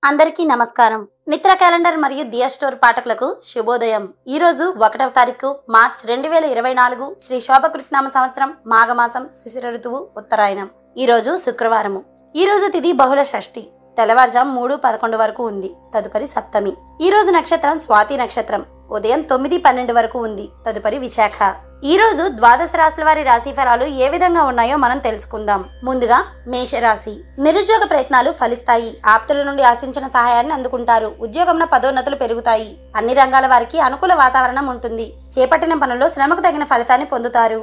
అందరికీ నమస్కారం. మిత్ర క్యాలెండర్ మరియు దియా స్టోర్ పాఠకులకు శుభోదయం. ఈ రోజు 1వ తారీఖు మార్చ్ 2024 శ్రీ శోభకృత్నామ సంవత్సరం మాఘమాసం శిశిర ఋతువు ఉత్తరాయణం. ఈ రోజు శుక్రవారము. ఈ రోజు తిథి బహుళ షష్ఠి. తెల్లవారుజాము 3:11 వరకు ఉంది. తదుపరి సప్తమి. ఈ రోజు నక్షత్రం స్వాతి నక్షత్రం. ఉదయం 9:12 వరకు ఉంది. తదుపరి విశాఖ. ఈ రోజు ద్వాదశ రాశుల వారి రాశి ఫలాలు ఏ విధంగా ఉన్నాయో మనం తెలుసుకుందాం. ముందుగా మేషరాశి. నిరుద్యోగ ప్రయత్నాలు ఫలిస్తాయి. ఆప్తుల నుండి ఆశించిన సహాయాన్ని అందుకుంటారు. ఉద్యోగంలో పదోన్నతులు పెరుగుతాయి. అన్ని రంగాల వారికి అనుకూల వాతావరణం ఉంటుంది. చేపట్టిన పనుల్లో శ్రమకు తగిన ఫలితాన్ని పొందుతారు.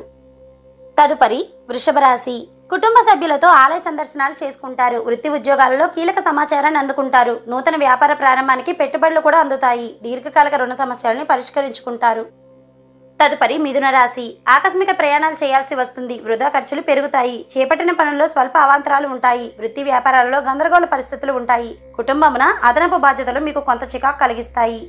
తదుపరి వృషభ రాశి. కుటుంబ సభ్యులతో ఆలయ సందర్శనాలు చేసుకుంటారు. వృత్తి ఉద్యోగాలలో కీలక సమాచారాన్ని అందుకుంటారు. నూతన వ్యాపార ప్రారంభానికి పెట్టుబడులు కూడా అందుతాయి. దీర్ఘకాలిక రుణ సమస్యలను పరిష్కరించుకుంటారు. తదుపరి మిథున రాశి. ఆకస్మిక ప్రయాణాలు చేయాల్సి వస్తుంది. వృధా ఖర్చులు పెరుగుతాయి. చేపట్టిన పనుల్లో స్వల్ప అవాంతరాలు ఉంటాయి. వృత్తి వ్యాపారాలలో గందరగోళ పరిస్థితులు ఉంటాయి. కుటుంబమున అదనపు బాధ్యతలు మీకు కొంత చికాకు కలిగిస్తాయి.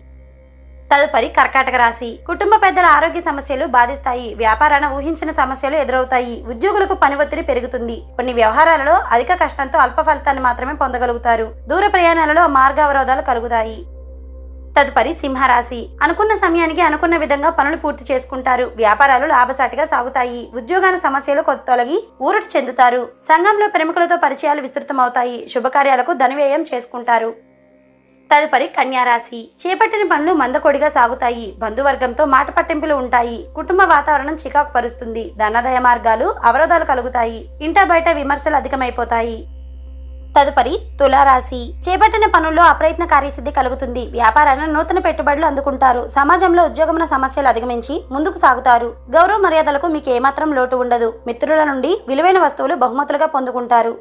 తదుపరి కర్కాటక రాశి. కుటుంబ పెద్దల ఆరోగ్య సమస్యలు బాధిస్తాయి. వ్యాపారాన ఊహించిన సమస్యలు ఎదురవుతాయి. ఉద్యోగులకు పని ఒత్తిడి పెరుగుతుంది. కొన్ని వ్యవహారాలలో అధిక కష్టంతో అల్ప ఫలితాన్ని మాత్రమే పొందగలుగుతారు. దూర ప్రయాణాలలో మార్గ అవరోధాలు కలుగుతాయి. తదుపరి సింహరాశి. అనుకున్న సమయానికి అనుకున్న విధంగా పనులు పూర్తి చేసుకుంటారు. వ్యాపారాలు లాభసాటిగా సాగుతాయి. ఉద్యోగాల సమస్యలు తొలగి ఊరట చెందుతారు. సంఘంలో ప్రముఖులతో పరిచయాలు విస్తృతమవుతాయి. శుభకార్యాలకు ధనవ్యయం చేసుకుంటారు. తదుపరి కన్యారాశి. చేపట్టిన పనులు మందకొడిగా సాగుతాయి. బంధువర్గంతో మాట పట్టింపులు ఉంటాయి. కుటుంబ వాతావరణం చికాకు పరుస్తుంది. ధనాదాయ మార్గాలు అవరోధాలు కలుగుతాయి. ఇంటా బయట విమర్శలు అధికమైపోతాయి. తదుపరి తులారాశి. చేపట్టిన పనుల్లో అప్రయత్న కార్యసిద్ధి కలుగుతుంది. వ్యాపారాన్ని నూతన పెట్టుబడులు అందుకుంటారు. సమాజంలో ఉద్యోగమున సమస్యలు అధిగమించి ముందుకు సాగుతారు. గౌరవ మర్యాదలకు మీకు ఏమాత్రం లోటు ఉండదు. మిత్రుల నుండి విలువైన వస్తువులు బహుమతులుగా పొందుకుంటారు.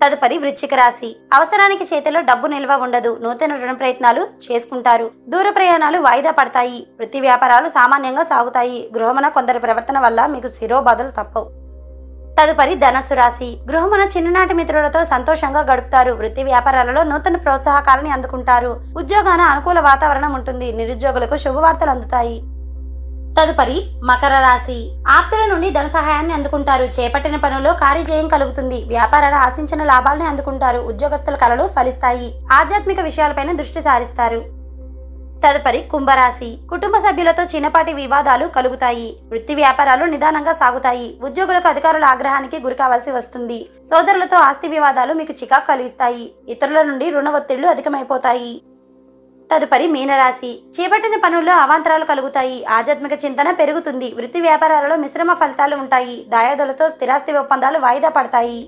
తదుపరి వృశ్చిక రాశి. అవసరానికి చేతిలో డబ్బు నిల్వ ఉండదు. నూతన రుణ ప్రయత్నాలు చేసుకుంటారు. దూర ప్రయాణాలు వాయిదా పడతాయి. వృత్తి వ్యాపారాలు సామాన్యంగా సాగుతాయి. గృహమున కొందరి ప్రవర్తన వల్ల మీకు శిరోబాధలు తప్పవు. తదుపరి ధనస్సు రాశి. గృహమున చిన్ననాటి మిత్రులతో సంతోషంగా గడుపుతారు. వృత్తి వ్యాపారాలలో నూతన ప్రోత్సాహకాలని అందుకుంటారు. ఉద్యోగాన అనుకూల వాతావరణం ఉంటుంది. నిరుద్యోగులకు శుభవార్తలు అందుతాయి. తదుపరి మకర రాశి. ఆప్తుల నుండి ధన సహాయాన్ని అందుకుంటారు. చేపట్టిన పనుల్లో కార్యజయం కలుగుతుంది. వ్యాపారాలు ఆశించిన లాభాలని అందుకుంటారు. ఉద్యోగస్తుల కలలు ఫలిస్తాయి. ఆధ్యాత్మిక విషయాలపైన దృష్టి సారిస్తారు. తదుపరి కుంభరాశి. కుటుంబ సభ్యులతో చిన్నపాటి వివాదాలు కలుగుతాయి. వృత్తి వ్యాపారాలు నిదానంగా సాగుతాయి. ఉద్యోగులకు అధికారుల ఆగ్రహానికి గురి కావాల్సి వస్తుంది. సోదరులతో ఆస్తి వివాదాలు మీకు చికాకు కలిగిస్తాయి. ఇతరుల నుండి రుణ ఒత్తిళ్లు అధికమైపోతాయి. తదుపరి మీనరాశి. చేపట్టిన పనుల్లో అవాంతరాలు కలుగుతాయి. ఆధ్యాత్మిక చింతన పెరుగుతుంది. వృత్తి వ్యాపారాలలో మిశ్రమ ఫలితాలు ఉంటాయి. దాయాదులతో స్థిరాస్తి ఒప్పందాలు వాయిదా పడతాయి.